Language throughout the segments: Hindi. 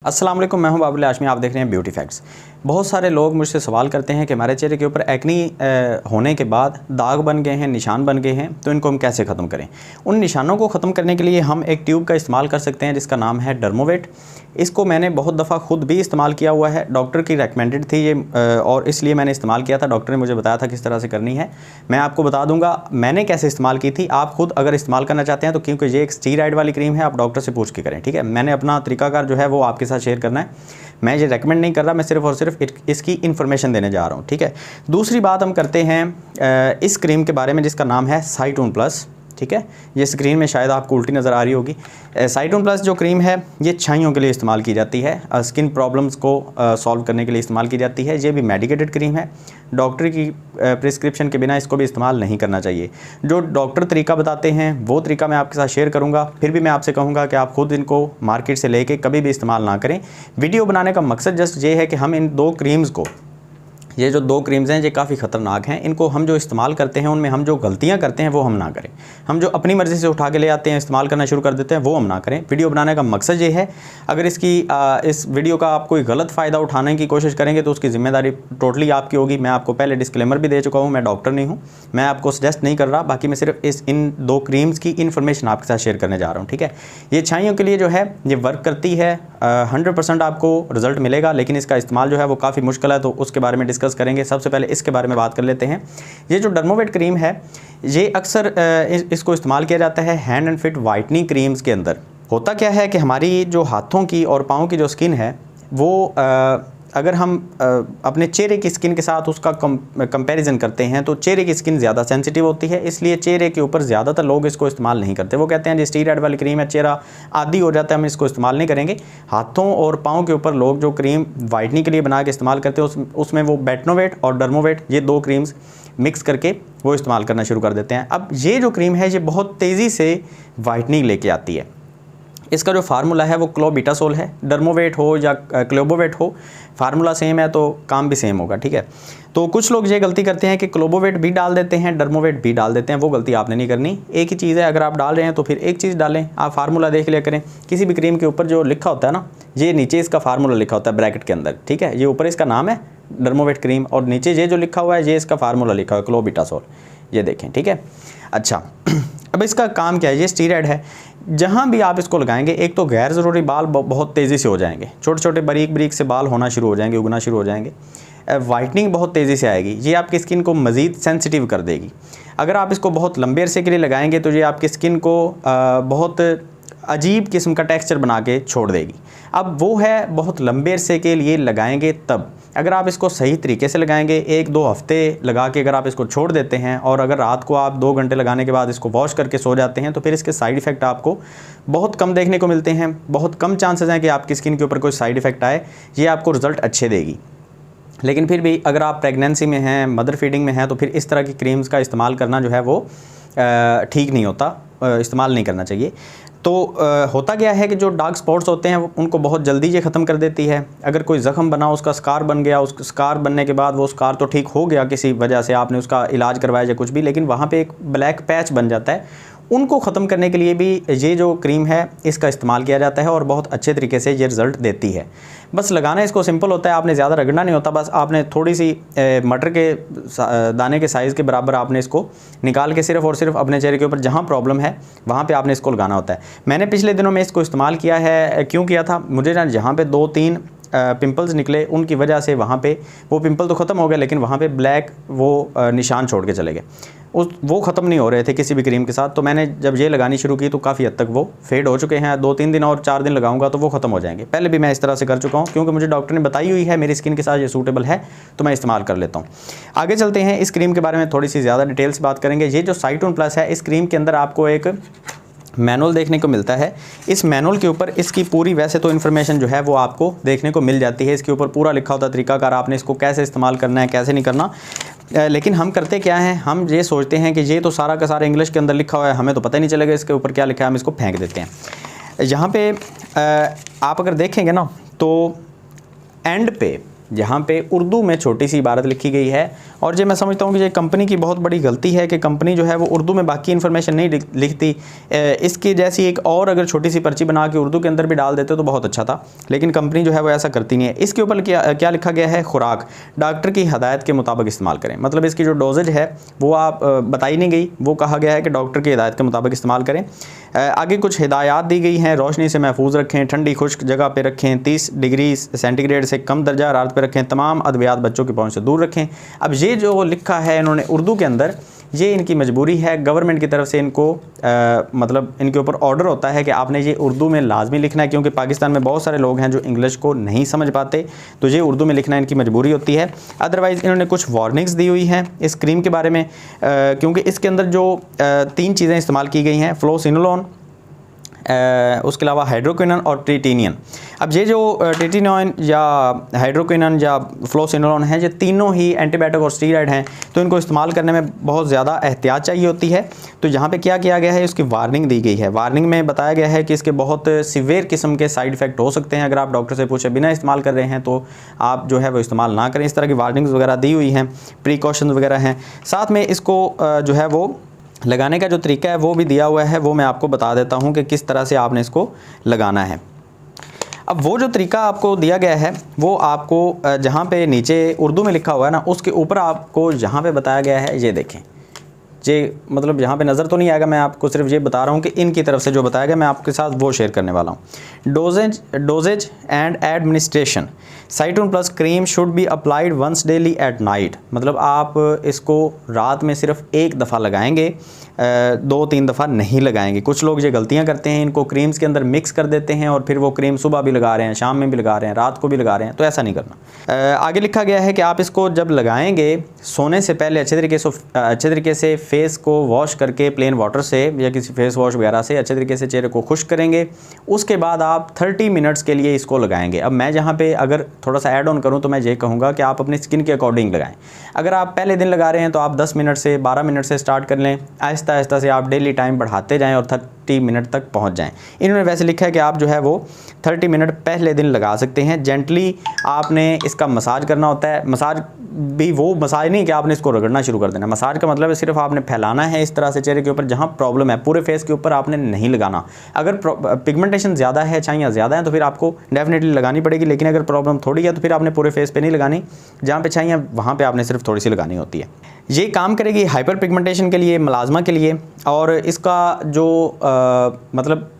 अस्सलाम वालेकुम, मैं हूं बाबुल आशमी। आप देख रहे हैं ब्यूटी फैक्ट्स। बहुत सारे लोग मुझसे सवाल करते हैं कि हमारे चेहरे के ऊपर एक्नी होने के बाद दाग बन गए हैं, निशान बन गए हैं, तो इनको हम कैसे ख़त्म करें। उन निशानों को ख़त्म करने के लिए हम एक ट्यूब का इस्तेमाल कर सकते हैं जिसका नाम है डर्मोवेट। इसको मैंने बहुत दफ़ा ख़ुद भी इस्तेमाल किया हुआ है, डॉक्टर की रेकमेंडेड थी ये और इसलिए मैंने इस्तेमाल किया था। डॉक्टर ने मुझे बताया था किस तरह से करनी है। मैं आपको बता दूंगा मैंने कैसे इस्तेमाल की थी। आप खुद अगर इस्तेमाल करना चाहते हैं तो, क्योंकि ये एक स्टीरॉयड वाली क्रीम है, आप डॉक्टर से पूछ के करें, ठीक है। मैंने अपना तरीकाकार जो है वो आपके साथ शेयर करना है। मैं ये रेकमेंड नहीं कर रहा, मैं सिर्फ और सिर्फ इसकी इन्फॉर्मेशन देने जा रहा हूँ, ठीक है। दूसरी बात हम करते हैं इस क्रीम के बारे में जिसका नाम है साइटोन प्लस, ठीक है। ये स्क्रीन में शायद आपको उल्टी नज़र आ रही होगी। साइटोन प्लस जो क्रीम है ये छाइयों के लिए इस्तेमाल की जाती है, स्किन प्रॉब्लम्स को सॉल्व करने के लिए इस्तेमाल की जाती है। ये भी मेडिकेटेड क्रीम है, डॉक्टर की प्रिस्क्रिप्शन के बिना इसको भी इस्तेमाल नहीं करना चाहिए। जो डॉक्टर तरीका बताते हैं वो तरीका मैं आपके साथ शेयर करूँगा। फिर भी मैं आपसे कहूँगा कि आप खुद इनको मार्केट से लेके कभी भी इस्तेमाल ना करें। वीडियो बनाने का मकसद जस्ट ये है कि हम इन दो क्रीम्स को, ये जो दो क्रीम्स हैं ये काफ़ी ख़तरनाक हैं, इनको हम जो इस्तेमाल करते हैं उनमें हम जो गलतियां करते हैं वो हम ना करें। हम जो अपनी मर्ज़ी से उठा के ले आते हैं, इस्तेमाल करना शुरू कर देते हैं, वो हम ना करें। वीडियो बनाने का मकसद ये है। अगर इस वीडियो का आप कोई गलत फ़ायदा उठाने की कोशिश करेंगे तो उसकी ज़िम्मेदारी टोटली आपकी होगी। मैं आपको पहले डिस्क्लेमर भी दे चुका हूँ, मैं डॉक्टर नहीं हूँ, मैं आपको सजेस्ट नहीं कर रहा। बाकी मैं सिर्फ इन दो क्रीम्स की इन्फॉर्मेशन आपके साथ शेयर करने जा रहा हूँ, ठीक है। ये छाइयों के लिए जो है ये वर्क करती है, 100% आपको रिज़ल्ट मिलेगा, लेकिन इसका इस्तेमाल जो है वो काफ़ी मुश्किल है, तो उसके बारे में डिस्कस करेंगे। सबसे पहले इसके बारे में बात कर लेते हैं। ये जो डर्मोवेट क्रीम है ये अक्सर इसको इस्तेमाल किया जाता है hand and fit whitening creams के अंदर। होता क्या है कि हमारी जो हाथों की और पाँव की जो स्किन है वो अगर हम अपने चेहरे की स्किन के साथ उसका कंपैरिजन करते हैं तो चेहरे की स्किन ज़्यादा सेंसिटिव होती है, इसलिए चेहरे के ऊपर ज़्यादातर लोग इसको इस्तेमाल नहीं करते। वो कहते हैं जी स्टीरॉयड वाली क्रीम है, चेहरा आदी हो जाता है, हम इसको इस्तेमाल नहीं करेंगे। हाथों और पाँव के ऊपर लोग जो क्रीम वाइटनिंग के लिए बना के इस्तेमाल करते हैं उसमें वो बेटनोवेट और डर्मोवेट ये दो क्रीम्स मिक्स करके वो इस्तेमाल करना शुरू कर देते हैं। अब ये जो क्रीम है ये बहुत तेज़ी से वाइटनिंग लेके आती है। इसका जो फार्मूला है वो क्लोबिटासोल है। डर्मोवेट हो या क्लोबोवेट हो, फार्मूला सेम है तो काम भी सेम होगा, ठीक है। तो कुछ लोग ये गलती करते हैं कि क्लोबोवेट भी डाल देते हैं, डर्मोवेट भी डाल देते हैं। वो गलती आपने नहीं करनी, एक ही चीज़ है। अगर आप डाल रहे हैं तो फिर एक चीज़ डालें। आप फार्मूला देख लिया करें। किसी भी क्रीम के ऊपर जो लिखा होता है ना, ये नीचे इसका फार्मूला लिखा होता है ब्रैकेट के अंदर, ठीक है। ये ऊपर इसका नाम है डर्मोवेट क्रीम और नीचे ये जो लिखा हुआ है ये इसका फार्मूला लिखा हुआ है क्लोबिटासोल, ये देखें, ठीक है। अच्छा अब इसका काम क्या है, ये स्टीरॉयड है। जहाँ भी आप इसको लगाएंगे एक तो गैर ज़रूरी बाल बहुत तेज़ी से हो जाएंगे, छोटे छोटे बारीक बारीक से बाल होना शुरू हो जाएंगे, उगना शुरू हो जाएंगे। वाइटनिंग बहुत तेज़ी से आएगी, ये आपकी स्किन को मज़ीद सेंसिटिव कर देगी। अगर आप इसको बहुत लंबे अरसे के लिए लगाएंगे तो ये आपकी स्किन को बहुत अजीब किस्म का टेक्सचर बना के छोड़ देगी। अब वो है बहुत लंबे अरसे के लिए लगाएंगे तब। अगर आप इसको सही तरीके से लगाएंगे, 1-2 हफ्ते लगा के अगर आप इसको छोड़ देते हैं और अगर रात को आप 2 घंटे लगाने के बाद इसको वॉश करके सो जाते हैं तो फिर इसके साइड इफ़ेक्ट आपको बहुत कम देखने को मिलते हैं। बहुत कम चांसेस हैं कि आपकी स्किन के ऊपर कोई साइड इफ़ेक्ट आए। ये आपको रिज़ल्ट अच्छे देगी। लेकिन फिर भी अगर आप प्रेगनेंसी में हैं, मदर फीडिंग में हैं, तो फिर इस तरह की क्रीम्स का इस्तेमाल करना जो है वो ठीक नहीं होता, इस्तेमाल नहीं करना चाहिए। तो होता क्या है कि जो डार्क स्पॉट्स होते हैं उनको बहुत जल्दी ये ख़त्म कर देती है। अगर कोई ज़ख़म बना, उसका स्कार बन गया, उस स्कार बनने के बाद वो स्कार तो ठीक हो गया, किसी वजह से आपने उसका इलाज करवाया या कुछ भी, लेकिन वहाँ पे एक ब्लैक पैच बन जाता है। उनको ख़त्म करने के लिए भी ये जो क्रीम है इसका इस्तेमाल किया जाता है और बहुत अच्छे तरीके से ये रिज़ल्ट देती है। बस लगाना इसको सिंपल होता है, आपने ज़्यादा रगड़ना नहीं होता। बस आपने थोड़ी सी मटर के दाने के साइज़ के बराबर आपने इसको निकाल के सिर्फ़ और सिर्फ अपने चेहरे के ऊपर जहाँ प्रॉब्लम है वहाँ पे आपने इसको लगाना होता है। मैंने पिछले दिनों में इसको इस्तेमाल किया है। क्यों किया था, मुझे ना जहाँ पे 2-3 पिंपल्स निकले उनकी वजह से वहाँ पे वो पिंपल तो ख़त्म हो गए, लेकिन वहाँ पे ब्लैक वो निशान छोड़ के चले गए। वो ख़त्म नहीं हो रहे थे किसी भी क्रीम के साथ। तो मैंने जब ये लगानी शुरू की तो काफ़ी हद तक वो फेड हो चुके हैं। 2-3 दिन और 4 दिन लगाऊंगा तो वो ख़त्म हो जाएंगे। पहले भी मैं इस तरह से कर चुका हूँ, क्योंकि मुझे डॉक्टर ने बताई हुई है मेरी स्किन के साथ ये सूटेबल है तो मैं इस्तेमाल कर लेता हूँ। आगे चलते हैं, इस क्रीम के बारे में थोड़ी सी ज़्यादा डिटेल से बात करेंगे। ये जो साइटोन प्लस है, इस क्रीम के अंदर आपको एक मैनुअल देखने को मिलता है। इस मैनुअल के ऊपर इसकी पूरी वैसे तो इन्फॉर्मेशन जो है वो आपको देखने को मिल जाती है। इसके ऊपर पूरा लिखा होता है तरीकाकार, आपने इसको कैसे इस्तेमाल करना है, कैसे नहीं करना। लेकिन हम करते क्या हैं, हम ये सोचते हैं कि ये तो सारा का सारा इंग्लिश के अंदर लिखा हुआ है, हमें तो पता ही नहीं चलेगा इसके ऊपर क्या लिखा है, हम इसको फेंक देते हैं। यहाँ पे आप अगर देखेंगे ना तो एंड पे जहाँ पे उर्दू में छोटी सी इबारत लिखी गई है। और ये मैं समझता हूँ कि ये कंपनी की बहुत बड़ी गलती है कि कंपनी जो है वो उर्दू में बाकी इन्फॉर्मेशन नहीं लिखती। इसकी जैसी एक और अगर छोटी सी पर्ची बना के उर्दू के अंदर भी डाल देते तो बहुत अच्छा था, लेकिन कंपनी जो है वो ऐसा करती नहीं है। इसके ऊपर क्या लिखा गया है, खुराक डॉक्टर की हदायत के मुताबिक इस्तेमाल करें। मतलब इसकी जो डोजेज है वो आप बताई नहीं गई, वो कहा गया है कि डॉक्टर की हिदायत के मुताबिक इस्तेमाल करें। आगे कुछ हिदायत दी गई हैं, रोशनी से महफूज रखें, ठंडी खुश्क जगह पे रखें, 30 डिग्री सेंटीग्रेड से कम दर्जा हरारत पे रखें, तमाम अद्वियात बच्चों की पहुंच से दूर रखें। अब ये जो लिखा है इन्होंने उर्दू के अंदर, ये इनकी मजबूरी है, गवर्नमेंट की तरफ से इनको मतलब इनके ऊपर ऑर्डर होता है कि आपने ये उर्दू में लाजमी लिखना है, क्योंकि पाकिस्तान में बहुत सारे लोग हैं जो इंग्लिश को नहीं समझ पाते, तो ये उर्दू में लिखना इनकी मजबूरी होती है। अदरवाइज़ इन्होंने कुछ वार्निंग्स दी हुई हैं इस क्रीम के बारे में, क्योंकि इसके अंदर जो 3 चीज़ें इस्तेमाल की गई हैं, फ्लोसिनोलोन, उसके अलावा हाइड्रोक्विनोन और ट्रिटिनियन। अब ये जो ट्रिटिनियन या हाइड्रोक्विनोन या फ्लोसिनोलोन है, ये तीनों ही एंटीबायोटिक और स्टीरॉयड हैं, तो इनको इस्तेमाल करने में बहुत ज़्यादा एहतियात चाहिए होती है। तो यहाँ पे क्या किया गया है, उसकी वार्निंग दी गई है। वार्निंग में बताया गया है कि इसके बहुत सीवियर किस्म के साइड इफ़ेक्ट हो सकते हैं। अगर आप डॉक्टर से पूछे बिना इस्तेमाल कर रहे हैं तो आप जो है वो इस्तेमाल ना करें। इस तरह की वार्निंग्स वगैरह दी हुई हैं, प्रिकॉशंस वगैरह हैं। साथ में इसको जो है वो लगाने का जो तरीका है वो भी दिया हुआ है, वो मैं आपको बता देता हूँ कि किस तरह से आपने इसको लगाना है। अब वो जो तरीका आपको दिया गया है वो आपको जहाँ पे नीचे उर्दू में लिखा हुआ है ना, उसके ऊपर आपको जहाँ पे बताया गया है, ये देखें, ये मतलब यहाँ पे नज़र तो नहीं आएगा, मैं आपको सिर्फ ये बता रहा हूँ कि इनकी तरफ से जो बताया गया मैं आपके साथ वो शेयर करने वाला हूँ। Doses and administration, Cytone plus cream should be applied once daily at night. मतलब आप इसको रात में सिर्फ 1 दफ़ा लगाएंगे, 2-3 दफ़ा नहीं लगाएंगे। कुछ लोग ये गलतियाँ करते हैं, इनको क्रीम्स के अंदर मिक्स कर देते हैं और फिर वो क्रीम सुबह भी लगा रहे हैं, शाम में भी लगा रहे हैं, रात को भी लगा रहे हैं, तो ऐसा नहीं करना। आगे लिखा गया है कि आप इसको जब लगाएंगे सोने से पहले अच्छे तरीके से फेस को वॉश करके प्लेन वाटर से या किसी फेस वॉश वगैरह से अच्छे तरीके से चेहरे को खुश्क करेंगे। उसके बाद आप 30 मिनट्स के लिए इसको लगाएंगे। अब मैं जहाँ पे अगर थोड़ा सा ऐड ऑन करूँ तो मैं ये कहूँगा कि आप अपनी स्किन के अकॉर्डिंग लगाएं। अगर आप पहले दिन लगा रहे हैं तो आप 10 मिनट से 12 मिनट से स्टार्ट कर लें, आहिस्ता आहिस्ता से आप डेली टाइम बढ़ाते जाएँ और 30 मिनट तक पहुँच जाएँ। इन्होंने वैसे लिखा है कि आप जो है वो 30 मिनट पहले दिन लगा सकते हैं। जेंटली आपने इसका मसाज करना होता है। मसाज भी वो मसाज नहीं कि आपने इसको रगड़ना शुरू कर देना। मसाज का मतलब है सिर्फ आपने फैलाना है इस तरह से चेहरे के ऊपर जहाँ प्रॉब्लम है, पूरे फेस के ऊपर आपने नहीं लगाना। अगर पिगमेंटेशन ज़्यादा है, छाइयाँ ज़्यादा हैं, तो फिर आपको डेफिनेटली लगानी पड़ेगी, लेकिन अगर प्रॉब्लम थोड़ी है तो फिर आपने पूरे फेस पे नहीं लगानी, जहाँ पे छाइयाँ वहाँ पे आपने सिर्फ थोड़ी सी लगानी होती है। ये काम करेगी हाइपर पिगमेंटेशन के लिए, मलाजमा के लिए। और इसका जो मतलब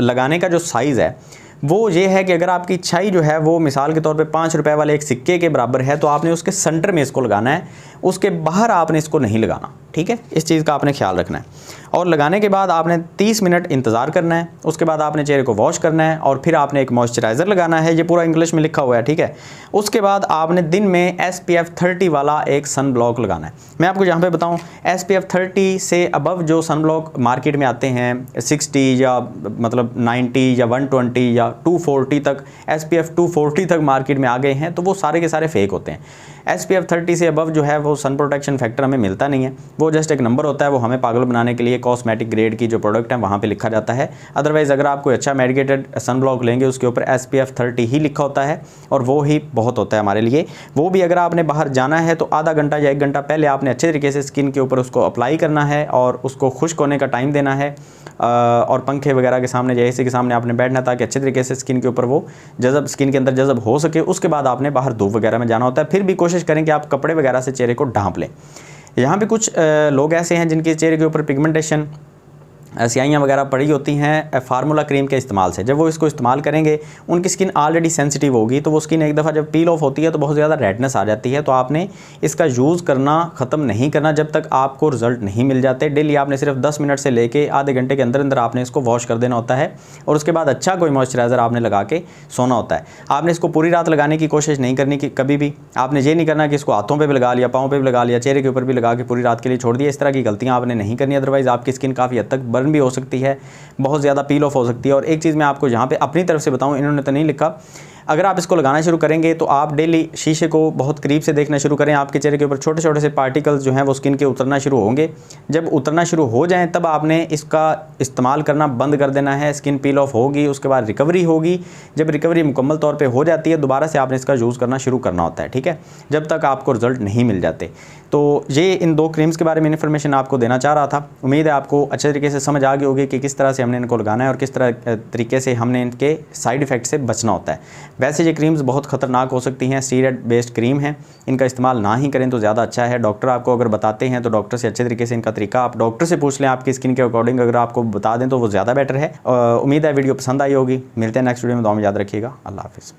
लगाने का जो साइज़ है वो ये है कि अगर आपकी छाई जो है वो मिसाल के तौर पे 5 रुपए वाले एक सिक्के के बराबर है, तो आपने उसके सेंटर में इसको लगाना है, उसके बाहर आपने इसको नहीं लगाना। ठीक है, इस चीज़ का आपने ख्याल रखना है। और लगाने के बाद आपने 30 मिनट इंतज़ार करना है। उसके बाद आपने चेहरे को वॉश करना है और फिर आपने एक मॉइस्चराइज़र लगाना है। ये पूरा इंग्लिश में लिखा हुआ है, ठीक है। उसके बाद आपने दिन में SPF 30 वाला एक सन ब्लॉक लगाना है। मैं आपको यहाँ पे बताऊँ, SPF 30 से अबव जो सन ब्लॉक मार्केट में आते हैं 60 या मतलब 90 या 120 या 240 तक, SPF 240 तक मार्केट में आ गए हैं, तो वो सारे के सारे फेक होते हैं। SPF 30 से अबव जो है वो सन प्रोटेक्शन फैक्टर हमें मिलता नहीं है, वो जस्ट एक नंबर होता है, वो हमें पागल बनाने के लिए कॉस्मेटिक ग्रेड की जो प्रोडक्ट है वहाँ पे लिखा जाता है। अदरवाइज़ अगर आप कोई अच्छा मेडिकेटेड सन ब्लॉक लेंगे उसके ऊपर SPF 30 ही लिखा होता है और वो ही बहुत होता है हमारे लिए। वो भी अगर आपने बाहर जाना है तो आधा घंटा या 1 घंटा पहले आपने अच्छे तरीके से स्किन के ऊपर उसको अप्लाई करना है और उसको खुश्क होने का टाइम देना है। और पंखे वगैरह के सामने या एसी के सामने आपने बैठना ताकि अच्छे तरीके से स्किन के ऊपर वो जज़ब स्किन के अंदर जज़ब हो सके। उसके बाद आपने बाहर धूप वगैरह में जाना होता है। फिर भी कोशिश करें कि आप कपड़े वगैरह से चेहरे को ढांप लें। यहाँ पे कुछ लोग ऐसे हैं जिनके चेहरे के ऊपर पिगमेंटेशन स्याहियाँ वगैरह पड़ी होती हैं फार्मूला क्रीम के इस्तेमाल से। जब वो इसको इस्तेमाल करेंगे उनकी स्किन ऑलरेडी सेंसिटिव होगी, तो वो स्किन एक दफ़ा जब पील ऑफ होती है तो बहुत ज़्यादा रेडनेस आ जाती है। तो आपने इसका यूज़ करना ख़त्म नहीं करना जब तक आपको रिज़ल्ट नहीं मिल जाते। डेली आपने सिर्फ 10 मिनट से लेके आधे घंटे के अंदर अंदर आपने इसको वॉश कर देना होता है और उसके बाद अच्छा कोई मॉइस्चराइज़र आपने लगा के सोना होता है। आपने इसको पूरी रात लगाने की कोशिश नहीं करनी कि कभी भी आपने ये नहीं करना कि इसको हाथों पर भी लगा लिया, पाँव पर भी लगा लिया, चेहरे के ऊपर भी लगा के पूरी रात के लिए छोड़ दिया। इस तरह की गलतियाँ आपने नहीं करनी, अदरवाइज़ आपकी स्किन काफ़ी हद तक बर्न भी हो सकती है, बहुत ज़्यादा पील ऑफ हो सकती है। और एक चीज़ मैं आपको यहाँ पे अपनी तरफ से बताऊँ, इन्होंने तो नहीं लिखा, अगर आप इसको लगाना शुरू करेंगे तो आप डेली शीशे को बहुत करीब से देखना शुरू करें, आपके चेहरे के ऊपर छोटे छोटे से पार्टिकल्स जो हैं वो स्किन के उतरना शुरू होंगे। जब उतरना शुरू हो जाएं तब आपने इसका इस्तेमाल करना बंद कर देना है। स्किन पील ऑफ होगी, उसके बाद रिकवरी होगी। जब रिकवरी मुकम्मल तौर पे हो जाती है दोबारा से आपने इसका यूज़ करना शुरू करना होता है, ठीक है, जब तक आपको रिजल्ट नहीं मिल जाते। तो ये इन 2 क्रीम्स के बारे में इन्फॉर्मेशन आपको देना चाह रहा था। उम्मीद है आपको अच्छे तरीके से समझ आ गई होगी कि किस तरह से हमने इनको लगाना है और किस तरह तरीके से हमने इनके साइड इफ़ेक्ट से बचना होता है। वैसे ये क्रीम्स बहुत ख़तरनाक हो सकती हैं, स्टीरॉयड बेस्ड क्रीम है, इनका इस्तेमाल ना ही करें तो ज़्यादा अच्छा है। डॉक्टर आपको अगर बताते हैं तो डॉक्टर से अच्छे तरीके से इनका तरीका आप डॉक्टर से पूछ लें, आपकी स्किन के अकॉर्डिंग अगर आपको बता दें तो वो ज़्यादा बेटर है। उम्मीद है वीडियो पसंद आई होगी। मिलते हैं नेक्स्ट वीडियो में, दुआ में याद रखिएगा। अल्लाह हाफ़िज़।